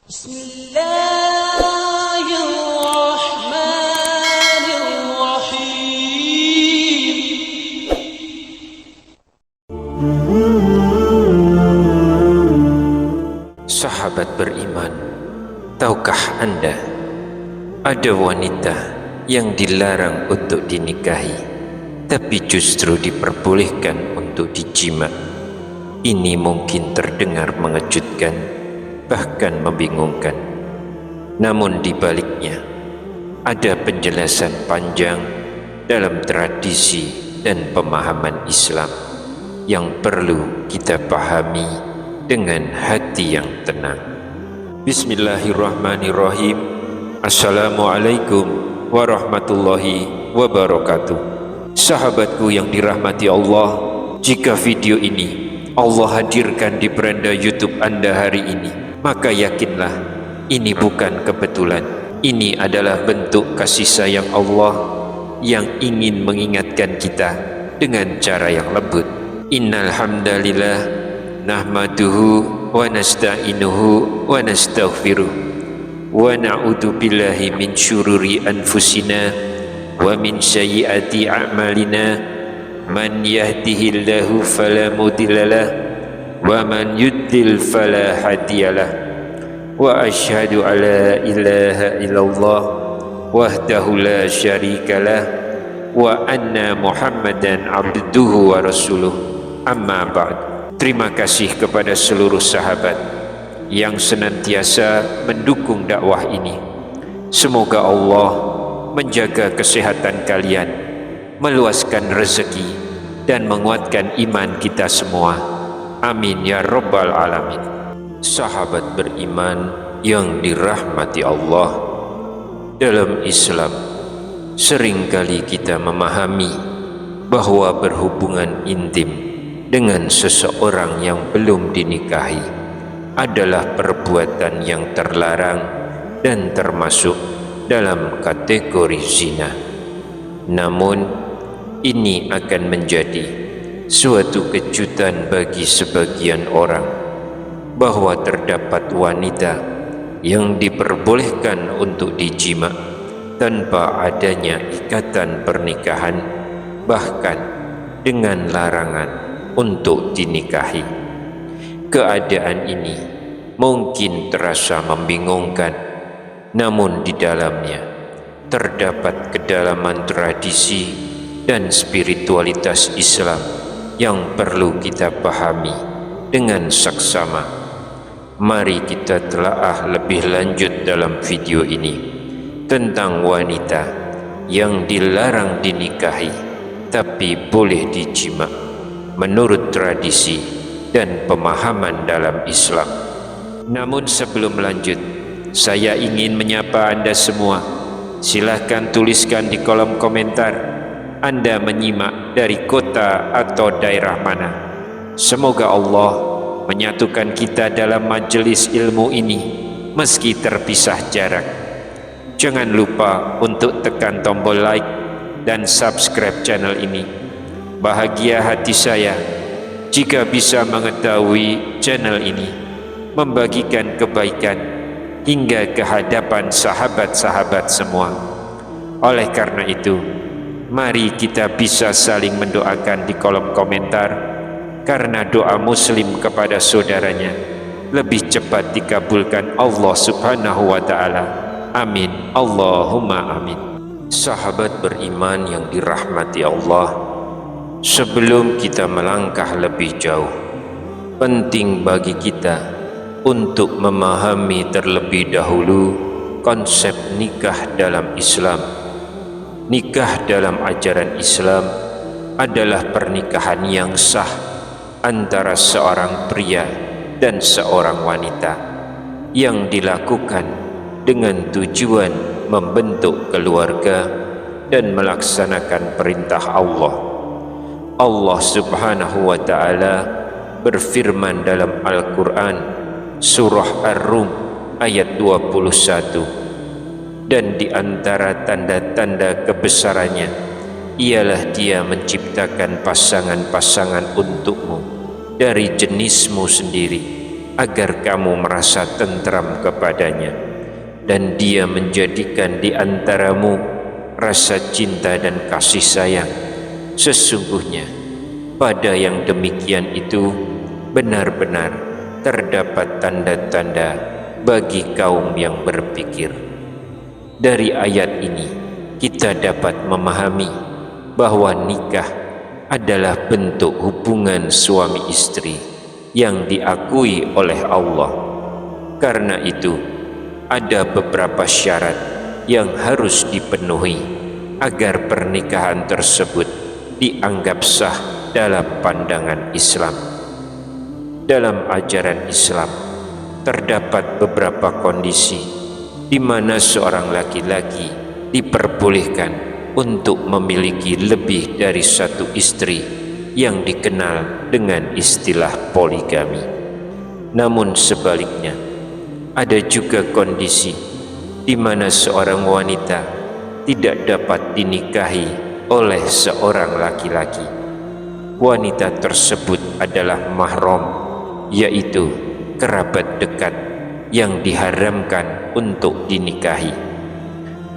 Bismillahirrahmanirrahim. Sahabat beriman, tahukah Anda ada wanita yang dilarang untuk dinikahi, tapi justru diperbolehkan untuk dijima? Ini mungkin terdengar mengejutkan, bahkan membingungkan. Namun di baliknya ada penjelasan panjang dalam tradisi dan pemahaman Islam yang perlu kita pahami dengan hati yang tenang. Bismillahirrahmanirrahim. Assalamualaikum warahmatullahi wabarakatuh. Sahabatku yang dirahmati Allah, jika video ini Allah hadirkan di beranda YouTube Anda hari ini, maka yakinlah ini bukan kebetulan. Ini adalah bentuk kasih sayang Allah yang ingin mengingatkan kita dengan cara yang lembut. Innal hamdalillah nahmaduhu wa nasta'inuhu wa nastaghfiruh wa na'udzu billahi min syururi anfusina wa min sayyiati a'malina. Man yahdihillahu fala mudhillalah wa man yudlil fala hadiyalah. Wa asyhadu alla ilaha illallah wahdahu la syarikalah wa anna Muhammadan abduhu wa rasuluh. Amma ba'd. Terima kasih kepada seluruh sahabat yang senantiasa mendukung dakwah ini. Semoga Allah menjaga kesehatan kalian, meluaskan rezeki, dan menguatkan iman kita semua. Amin ya rabbal alamin. Sahabat beriman yang dirahmati Allah, dalam Islam seringkali kita memahami bahwa berhubungan intim dengan seseorang yang belum dinikahi adalah perbuatan yang terlarang dan termasuk dalam kategori zina. Namun ini akan menjadi suatu kejutan bagi sebagian orang bahwa terdapat wanita yang diperbolehkan untuk dijima tanpa adanya ikatan pernikahan, bahkan dengan larangan untuk dinikahi. Keadaan ini mungkin terasa membingungkan, namun di dalamnya terdapat kedalaman tradisi dan spiritualitas Islam yang perlu kita pahami dengan saksama. Mari kita telaah lebih lanjut dalam video ini tentang wanita yang dilarang dinikahi tapi boleh dijima menurut tradisi dan pemahaman dalam Islam. Namun sebelum lanjut, saya ingin menyapa Anda semua. Silahkan tuliskan di kolom komentar Anda menyimak dari kota atau daerah mana. Semoga Allah menyatukan kita dalam majelis ilmu ini meski terpisah jarak. Jangan lupa untuk tekan tombol like dan subscribe channel ini. Bahagia hati saya jika bisa mengetahui channel ini membagikan kebaikan hingga ke hadapan sahabat-sahabat semua. Oleh karena itu, mari kita bisa saling mendoakan di kolom komentar, karena doa muslim kepada saudaranya lebih cepat dikabulkan Allah subhanahu wa ta'ala. Amin, Allahumma amin. Sahabat beriman yang dirahmati Allah, sebelum kita melangkah lebih jauh, penting bagi kita untuk memahami terlebih dahulu konsep nikah dalam Islam. Nikah dalam ajaran Islam adalah pernikahan yang sah antara seorang pria dan seorang wanita yang dilakukan dengan tujuan membentuk keluarga dan melaksanakan perintah Allah. Allah subhanahu wa ta'ala berfirman dalam Al-Quran surah Ar-Rum ayat 21, dan di antara tanda-tanda kebesarannya ialah Dia menciptakan pasangan-pasangan untukmu dari jenismu sendiri agar kamu merasa tentram kepadanya, dan Dia menjadikan di antaramu rasa cinta dan kasih sayang. Sesungguhnya pada yang demikian itu benar-benar terdapat tanda-tanda bagi kaum yang berpikir. Dari ayat ini kita dapat memahami bahwa nikah adalah bentuk hubungan suami istri yang diakui oleh Allah. Karena itu ada beberapa syarat yang harus dipenuhi agar pernikahan tersebut dianggap sah dalam pandangan Islam. Dalam ajaran Islam terdapat beberapa kondisi di mana seorang laki-laki diperbolehkan untuk memiliki lebih dari satu istri yang dikenal dengan istilah poligami. Namun sebaliknya, ada juga kondisi di mana seorang wanita tidak dapat dinikahi oleh seorang laki-laki. Wanita tersebut adalah mahram, yaitu kerabat dekat yang diharamkan untuk dinikahi.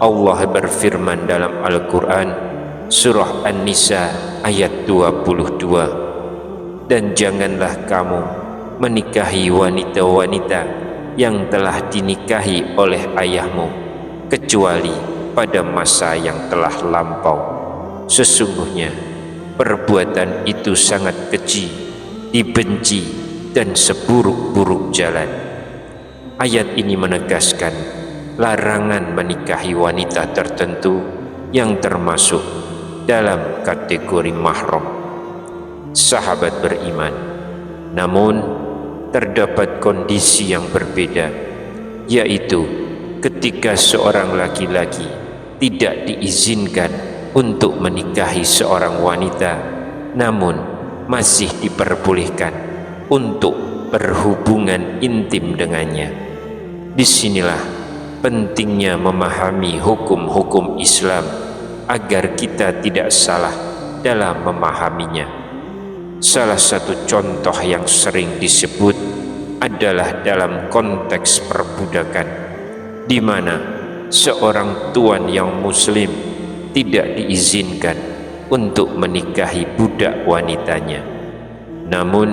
Allah berfirman dalam Al-Quran Surah An-Nisa ayat 22, dan janganlah kamu menikahi wanita-wanita yang telah dinikahi oleh ayahmu kecuali pada masa yang telah lampau. Sesungguhnya perbuatan itu sangat keji, dibenci, dan seburuk-buruk jalan. Ayat ini menegaskan larangan menikahi wanita tertentu yang termasuk dalam kategori mahram, sahabat beriman. Namun terdapat kondisi yang berbeda, yaitu ketika seorang laki-laki tidak diizinkan untuk menikahi seorang wanita, namun masih diperbolehkan untuk berhubungan intim dengannya. Disinilah pentingnya memahami hukum-hukum Islam agar kita tidak salah dalam memahaminya. Salah satu contoh yang sering disebut adalah dalam konteks perbudakan, di mana seorang tuan yang muslim tidak diizinkan untuk menikahi budak wanitanya. Namun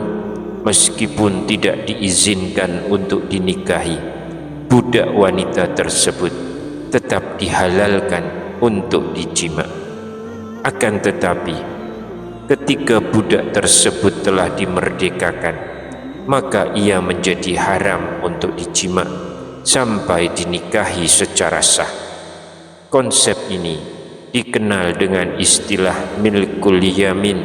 meskipun tidak diizinkan untuk dinikahi, budak wanita tersebut tetap dihalalkan untuk dijima. Akan tetapi ketika budak tersebut telah dimerdekakan, maka ia menjadi haram untuk dijima sampai dinikahi secara sah. Konsep ini dikenal dengan istilah milkul yamin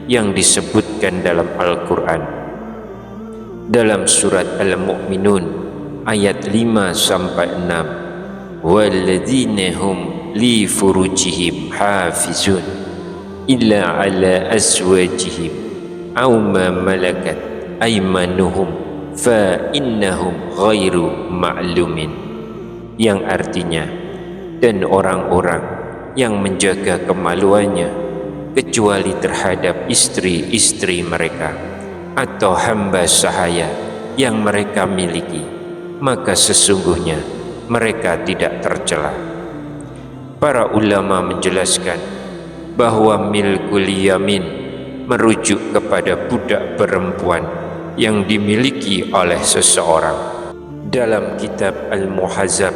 yang disebutkan dalam Al-Quran. Dalam surat Al-Mu'minun ayat 5-6, walladzina hum li furujihim hafizun illa ala azwajihim aw ma malakat aymanuhum fa innahum ghairu ma'lumin, yang artinya, dan orang-orang yang menjaga kemaluannya kecuali terhadap istri-istri mereka atau hamba sahaya yang mereka miliki, maka sesungguhnya mereka tidak tercela. Para ulama menjelaskan bahwa milkul yamin merujuk kepada budak perempuan yang dimiliki oleh seseorang. Dalam kitab Al-Muhazzab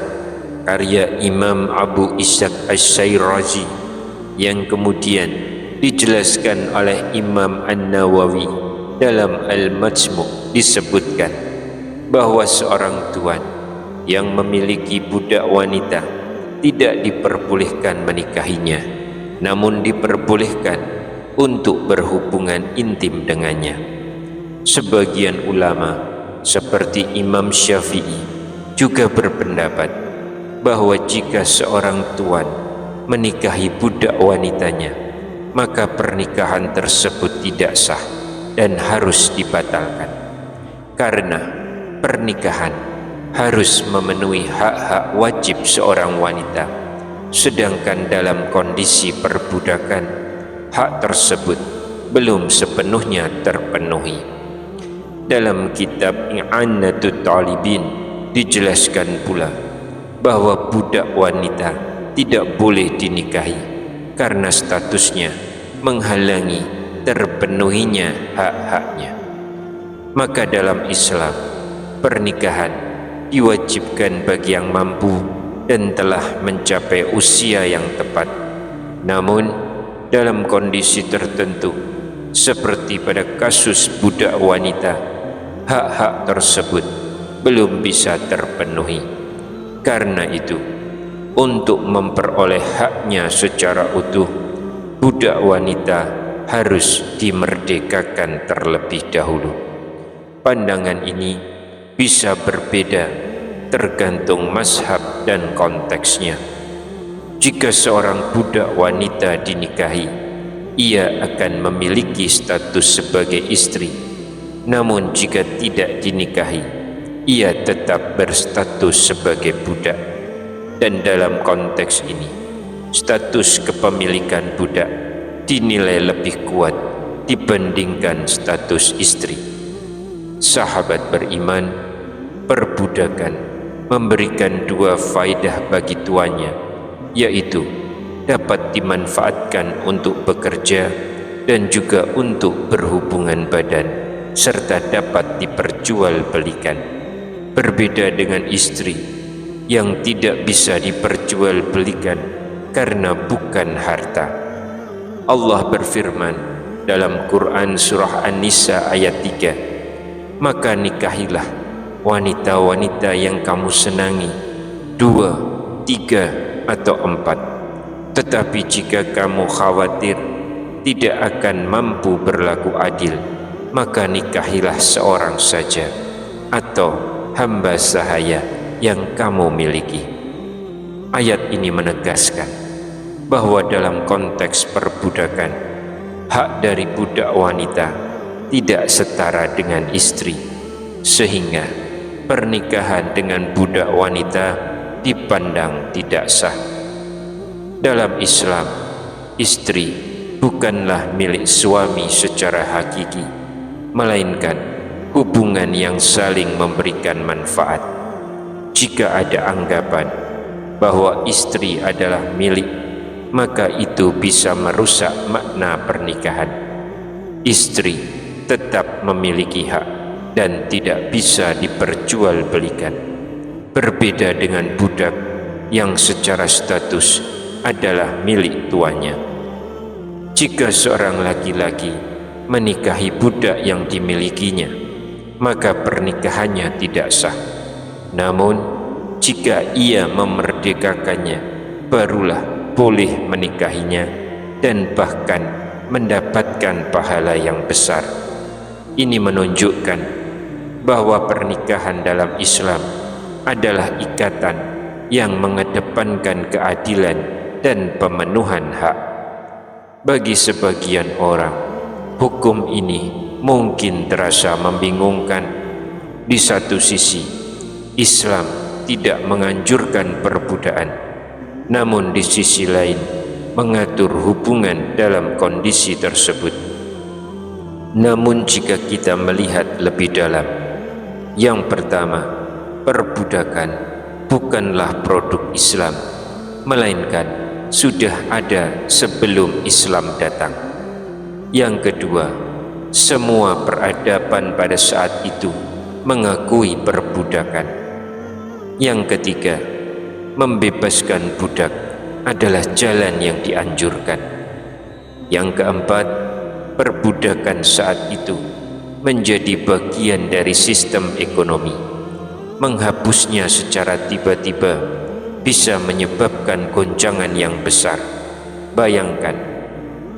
karya Imam Abu Ishaq Asy-Syairazi yang kemudian dijelaskan oleh Imam An-Nawawi dalam Al-Majmu' disebutkan bahwa seorang tuan yang memiliki budak wanita tidak diperbolehkan menikahinya, namun diperbolehkan untuk berhubungan intim dengannya. Sebagian ulama seperti Imam Syafi'i juga berpendapat bahwa jika seorang tuan menikahi budak wanitanya, maka pernikahan tersebut tidak sah dan harus dibatalkan, karena pernikahan harus memenuhi hak-hak wajib seorang wanita, sedangkan dalam kondisi perbudakan hak tersebut belum sepenuhnya terpenuhi. Dalam kitab I'anatut Talibin dijelaskan pula bahwa budak wanita tidak boleh dinikahi karena statusnya menghalangi terpenuhinya hak-haknya. Maka dalam Islam, pernikahan diwajibkan bagi yang mampu dan telah mencapai usia yang tepat. Namun dalam kondisi tertentu, seperti pada kasus budak wanita, hak-hak tersebut belum bisa terpenuhi. Karena itu, untuk memperoleh haknya secara utuh, budak wanita harus dimerdekakan terlebih dahulu. Pandangan ini bisa berbeda tergantung mazhab dan konteksnya. Jika seorang budak wanita dinikahi, ia akan memiliki status sebagai istri. Namun jika tidak dinikahi, ia tetap berstatus sebagai budak. Dan dalam konteks ini, status kepemilikan budak dinilai lebih kuat dibandingkan status istri. Sahabat beriman, perbudakan memberikan dua faedah bagi tuannya, yaitu dapat dimanfaatkan untuk bekerja dan juga untuk berhubungan badan, serta dapat diperjualbelikan. Berbeda dengan istri yang tidak bisa diperjualbelikan karena bukan harta. Allah berfirman dalam Quran surah An-Nisa ayat 3, maka nikahilah wanita-wanita yang kamu senangi, 2, 3, atau 4. Tetapi jika kamu khawatir tidak akan mampu berlaku adil, maka nikahilah seorang saja atau hamba sahaya yang kamu miliki. Ayat ini menegaskan bahwa dalam konteks perbudakan, hak dari budak wanita tidak setara dengan istri, sehingga pernikahan dengan budak wanita dipandang tidak sah. Dalam Islam, istri bukanlah milik suami secara hakiki, melainkan hubungan yang saling memberikan manfaat. Jika ada anggapan bahwa istri adalah milik, maka itu bisa merusak makna pernikahan. Istri tetap memiliki hak dan tidak bisa diperjualbelikan. Berbeda dengan budak yang secara status adalah milik tuannya. Jika seorang laki-laki menikahi budak yang dimilikinya, maka pernikahannya tidak sah. Namun jika ia memerdekakannya, barulah boleh menikahinya dan bahkan mendapatkan pahala yang besar. Ini menunjukkan bahwa pernikahan dalam Islam adalah ikatan yang mengedepankan keadilan dan pemenuhan hak. Bagi sebagian orang, hukum ini mungkin terasa membingungkan. Di satu sisi, Islam tidak menganjurkan perbudakan, namun di sisi lain mengatur hubungan dalam kondisi tersebut. Namun jika kita melihat lebih dalam, yang pertama, perbudakan bukanlah produk Islam, melainkan sudah ada sebelum Islam datang. Yang kedua, semua peradaban pada saat itu mengakui perbudakan. Yang ketiga, membebaskan budak adalah jalan yang dianjurkan. Yang keempat, perbudakan saat itu menjadi bagian dari sistem ekonomi. Menghapusnya secara tiba-tiba bisa menyebabkan goncangan yang besar. Bayangkan,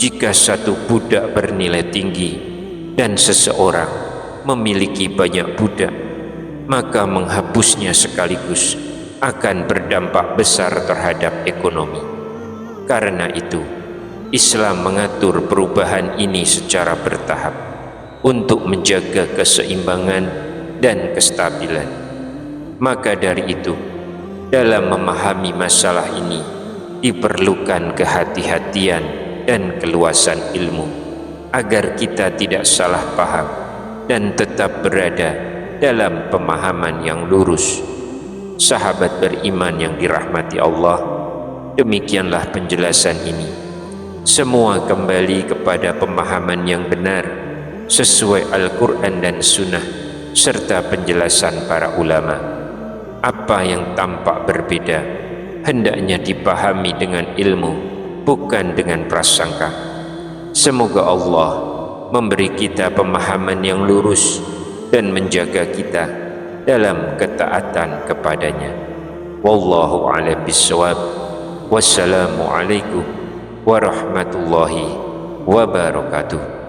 jika satu budak bernilai tinggi dan seseorang memiliki banyak budak, maka menghapusnya sekaligus akan berdampak besar terhadap ekonomi. Karena itu, Islam mengatur perubahan ini secara bertahap untuk menjaga keseimbangan dan kestabilan. Maka dari itu, dalam memahami masalah ini diperlukan kehati-hatian dan keluasan ilmu agar kita tidak salah paham dan tetap berada dalam pemahaman yang lurus. Sahabat beriman yang dirahmati Allah, demikianlah penjelasan ini. Semua kembali kepada pemahaman yang benar sesuai Al-Quran dan Sunnah serta penjelasan para ulama. Apa yang tampak berbeda hendaknya dipahami dengan ilmu, bukan dengan prasangka. Semoga Allah memberi kita pemahaman yang lurus dan menjaga kita dalam ketaatan kepadanya. Wallahu a'lam bishawab. Wassalamualaikum warahmatullahi wabarakatuh.